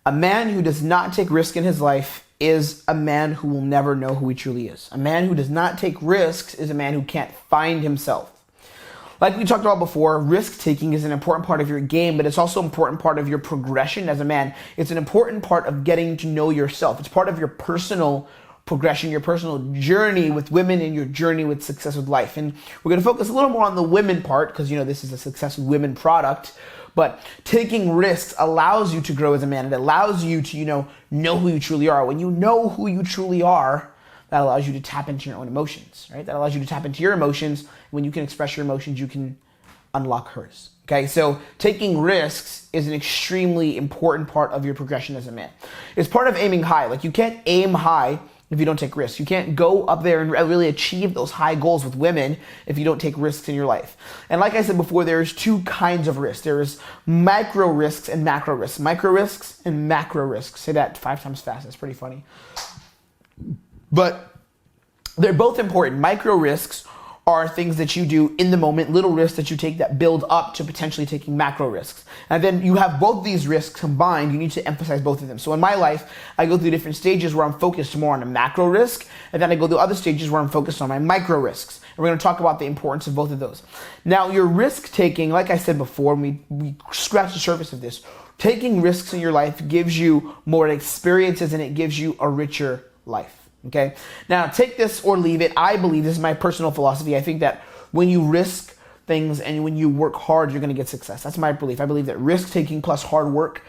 A man who does not take risk in his life is a man who will never know who he truly is. A man who does not take risks is a man who can't find himself. Like we talked about before, risk-taking is an important part of your game, but it's also an important part of your progression as a man. It's an important part of getting to know yourself. It's part of your personal progression, your personal journey with women, and your journey with success with life. And we're going to focus a little more on the women part because, this is a Success with Women product. But taking risks allows you to grow as a man. It allows you to, know who you truly are. When you know who you truly are, that allows you to tap into your own emotions, right? That allows you to tap into your emotions. When you can express your emotions, you can unlock hers. Okay, so taking risks is an extremely important part of your progression as a man. It's part of aiming high. Like, you can't aim high if you don't take risks. You can't go up there and really achieve those high goals with women if you don't take risks in your life. And like I said before, there's two kinds of risks. There's micro risks and macro risks. Micro risks and macro risks. Say that 5 times fast. That's pretty funny. But they're both important. Micro risks are things that you do in the moment, little risks that you take that build up to potentially taking macro risks. And then you have both these risks combined. You need to emphasize both of them. So in my life, I go through different stages where I'm focused more on a macro risk, and then I go through other stages where I'm focused on my micro risks. And we're going to talk about the importance of both of those. Now, your risk taking, like I said before, we scratched the surface of this. Taking risks in your life gives you more experiences, and it gives you a richer life. Okay. Now, take this or leave it. I believe, this is my personal philosophy, I think that when you risk things and when you work hard, you're going to get success. That's my belief. I believe that risk taking plus hard work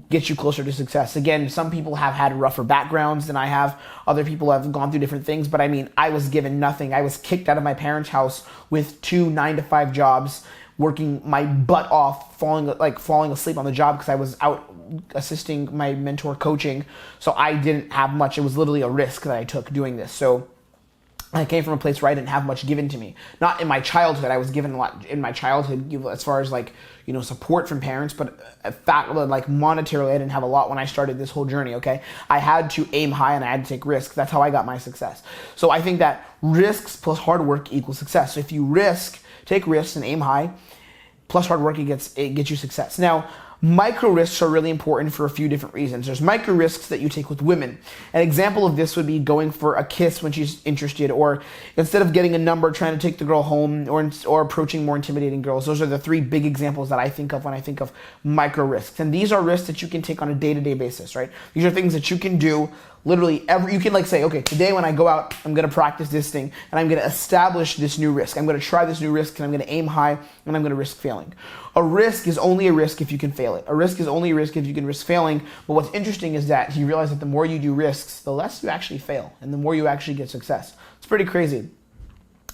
gets you closer to success. Again, some people have had rougher backgrounds than I have. Other people have gone through different things. But I was given nothing. I was kicked out of my parents' house with 2 9-to-5 jobs, working my butt off, falling asleep on the job because I was out assisting my mentor coaching. So I didn't have much. It was literally a risk that I took doing this. So I came from a place where I didn't have much given to me. Not in my childhood. I was given a lot in my childhood as far as support from parents, but monetarily, I didn't have a lot when I started this whole journey, okay? I had to aim high and I had to take risks. That's how I got my success. So I think that risks plus hard work equals success. So if you take risks and aim high, plus hard work, it gets you success. Now, micro risks are really important for a few different reasons. There's micro risks that you take with women. An example of this would be going for a kiss when she's interested, or instead of getting a number, trying to take the girl home, or approaching more intimidating girls. Those are the 3 big examples that I think of when I think of micro risks. And these are risks that you can take on a day-to-day basis, right? These are things that you can do literally you can say, okay, today when I go out, I'm going to practice this thing and I'm going to establish this new risk. I'm going to try this new risk and I'm going to aim high and I'm going to risk failing. A risk is only a risk if you can fail it. A risk is only a risk if you can risk failing. But what's interesting is that you realize that the more you do risks, the less you actually fail and the more you actually get success. It's pretty crazy.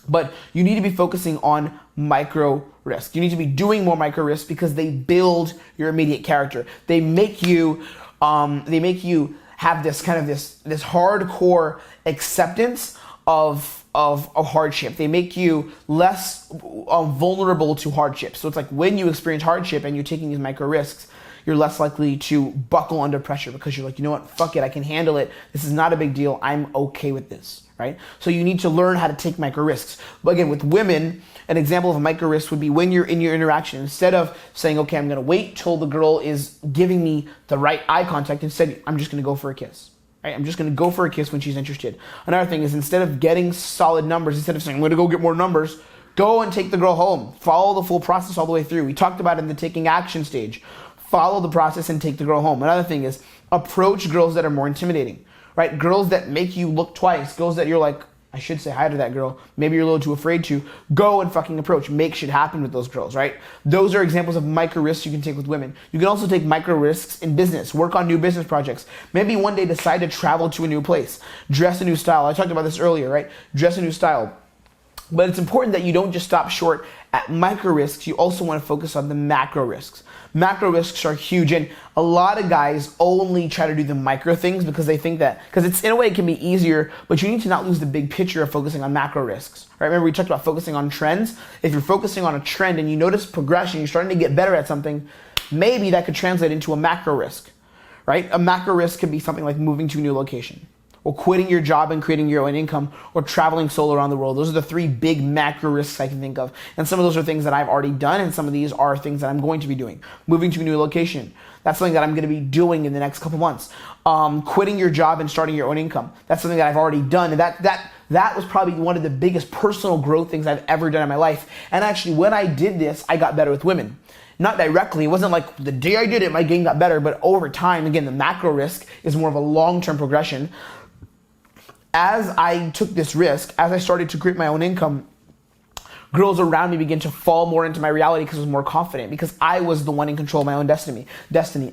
But you need to be focusing on micro risks. You need to be doing more micro risks because they build your immediate character. They make you have this kind of this hardcore acceptance of hardship. They make you less vulnerable to hardship. So it's like when you experience hardship and you're taking these micro risks, you're less likely to buckle under pressure because you're like, you know what, fuck it, I can handle it. This is not a big deal. I'm okay with this, right? So you need to learn how to take micro risks. But again, with women, an example of a micro risk would be when you're in your interaction, instead of saying, okay, I'm going to wait till the girl is giving me the right eye contact, instead, I'm just going to go for a kiss. Right? I'm just going to go for a kiss when she's interested. Another thing is, instead of getting solid numbers, instead of saying, I'm going to go get more numbers, go and take the girl home. Follow the full process all the way through. We talked about it in the taking action stage. Follow the process and take the girl home. Another thing is, approach girls that are more intimidating, right? Girls that make you look twice. Girls that you're like, I should say hi to that girl. Maybe you're a little too afraid to. Go and fucking approach. Make shit happen with those girls, right? Those are examples of micro risks you can take with women. You can also take micro risks in business. Work on new business projects. Maybe one day decide to travel to a new place. Dress a new style. I talked about this earlier, right? Dress a new style. But it's important that you don't just stop short at micro risks. You also want to focus on the macro risks. Macro risks are huge, and a lot of guys only try to do the micro things because they think that, because it's in a way it can be easier, but you need to not lose the big picture of focusing on macro risks. Right? Remember we talked about focusing on trends? If you're focusing on a trend and you notice progression, you're starting to get better at something, maybe that could translate into a macro risk. Right? A macro risk could be something like moving to a new location, or quitting your job and creating your own income, or traveling solo around the world. Those are the three big macro risks I can think of. And some of those are things that I've already done, and some of these are things that I'm going to be doing. Moving to a new location. That's something that I'm going to be doing in the next couple months. Quitting your job and starting your own income. That's something that I've already done. And that was probably one of the biggest personal growth things I've ever done in my life. And actually, when I did this, I got better with women. Not directly. It wasn't like the day I did it, my game got better. But over time, again, the macro risk is more of a long-term progression. As I took this risk, as I started to create my own income, girls around me began to fall more into my reality because I was more confident, because I was the one in control of my own destiny.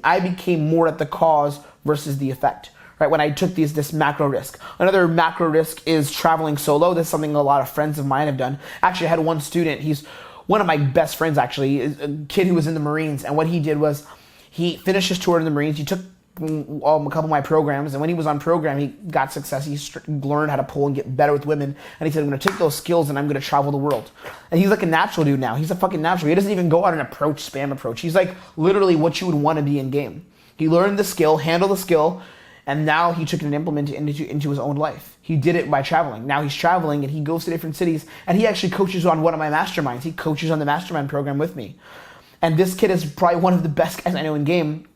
I became more at the cause versus the effect, right? When I took this macro risk. Another macro risk is traveling solo. This is something a lot of friends of mine have done. Actually, I had one student, he's one of my best friends actually, a kid who was in the Marines, and what he did was he finished his tour in the Marines. He took a couple of my programs, and when he was on program, he got success. He learned how to pull and get better with women, and he said, I'm going to take those skills and I'm going to travel the world. And he's like a natural dude now. He's a fucking natural. He doesn't even go out and spam approach. He's like literally what you would want to be in game. He learned the skill, handled the skill, and now he took it and implemented it into his own life. He did it by traveling. Now he's traveling and he goes to different cities, and he actually coaches on one of my masterminds. He coaches on the mastermind program with me. And this kid is probably one of the best guys I know in game.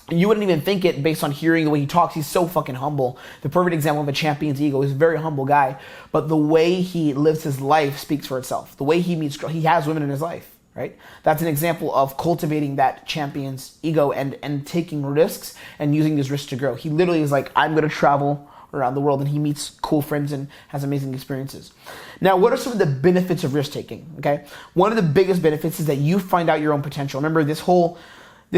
You wouldn't even think it based on hearing the way he talks. He's so fucking humble. The perfect example of a champion's ego. He's a very humble guy. But the way he lives his life speaks for itself. The way he meets girls, he has women in his life, right? That's an example of cultivating that champion's ego and taking risks and using these risks to grow. He literally is like, I'm going to travel around the world, and he meets cool friends and has amazing experiences. Now, what are some of the benefits of risk taking? Okay. One of the biggest benefits is that you find out your own potential. Remember, this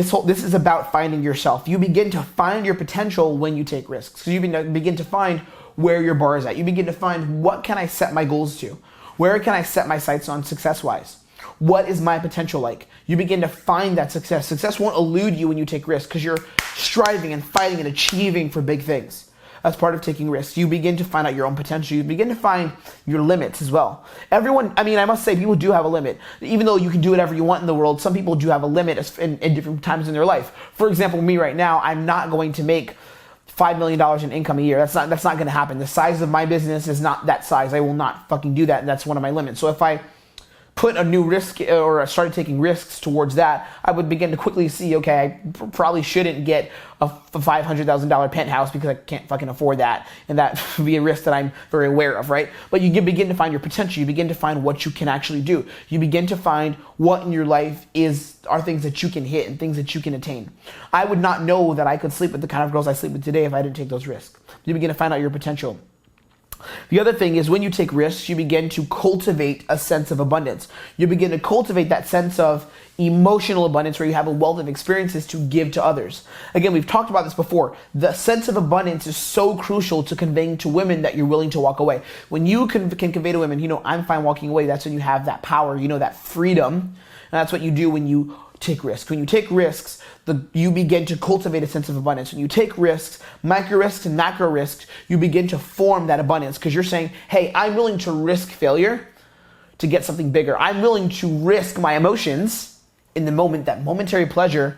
is about finding yourself. You begin to find your potential when you take risks. So you begin to find where your bar is at. You begin to find, what can I set my goals to? Where can I set my sights on success-wise? What is my potential like? You begin to find that success. Success won't elude you when you take risks, because you're striving and fighting and achieving for big things. As part of taking risks, you begin to find out your own potential. You begin to find your limits as well. I must say, people do have a limit. Even though you can do whatever you want in the world, some people do have a limit in different times in their life. For example, me right now, I'm not going to make $5 million in income a year. That's not going to happen. The size of my business is not that size. I will not fucking do that, and that's one of my limits. So if I put a new risk or started taking risks towards that, I would begin to quickly see, okay, I probably shouldn't get a $500,000 penthouse because I can't fucking afford that. And that would be a risk that I'm very aware of, right? But you begin to find your potential. You begin to find what you can actually do. You begin to find what in your life are things that you can hit and things that you can attain. I would not know that I could sleep with the kind of girls I sleep with today if I didn't take those risks. You begin to find out your potential. The other thing is, when you take risks, you begin to cultivate a sense of abundance. You begin to cultivate that sense of emotional abundance where you have a wealth of experiences to give to others. Again, we've talked about this before. The sense of abundance is so crucial to conveying to women that you're willing to walk away. When you can convey to women, I'm fine walking away, that's when you have that power, that freedom. And that's what you do when you take risks. When you take risks, you begin to cultivate a sense of abundance. When you take risks, micro risks and macro risks, you begin to form that abundance, because you're saying, hey, I'm willing to risk failure to get something bigger. I'm willing to risk my emotions in the moment, that momentary pleasure,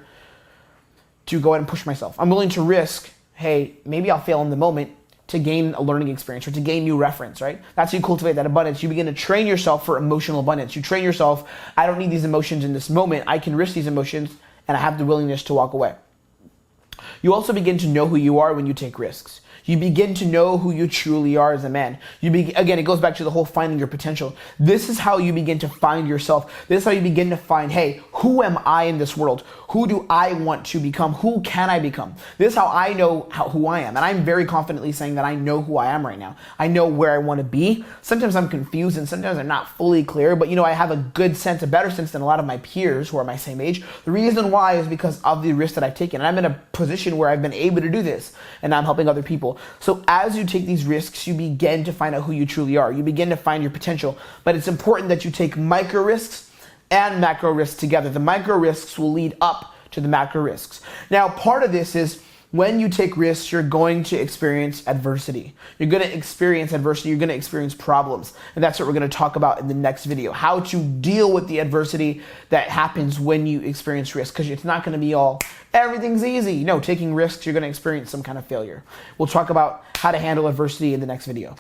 to go ahead and push myself. I'm willing to risk, hey, maybe I'll fail in the moment to gain a learning experience or to gain new reference, right? That's how you cultivate that abundance. You begin to train yourself for emotional abundance. You train yourself, I don't need these emotions in this moment. I can risk these emotions, and I have the willingness to walk away. You also begin to know who you are when you take risks. You begin to know who you truly are as a man. Again, it goes back to the whole finding your potential. This is how you begin to find yourself. This is how you begin to find, hey, who am I in this world? Who do I want to become? Who can I become? This is how I know who I am. And I'm very confidently saying that I know who I am right now. I know where I want to be. Sometimes I'm confused and sometimes I'm not fully clear, but I have a good sense, a better sense than a lot of my peers who are my same age. The reason why is because of the risks that I've taken. And I'm in a position where I've been able to do this, and I'm helping other people. So as you take these risks, you begin to find out who you truly are. You begin to find your potential. But it's important that you take micro risks and macro risks together. The micro risks will lead up to the macro risks. Now, part of this is when you take risks, you're going to experience adversity. You're going to experience adversity. You're going to experience problems. And that's what we're going to talk about in the next video. How to deal with the adversity that happens when you experience risk. Because it's not going to be all, everything's easy. No, taking risks, you're going to experience some kind of failure. We'll talk about how to handle adversity in the next video.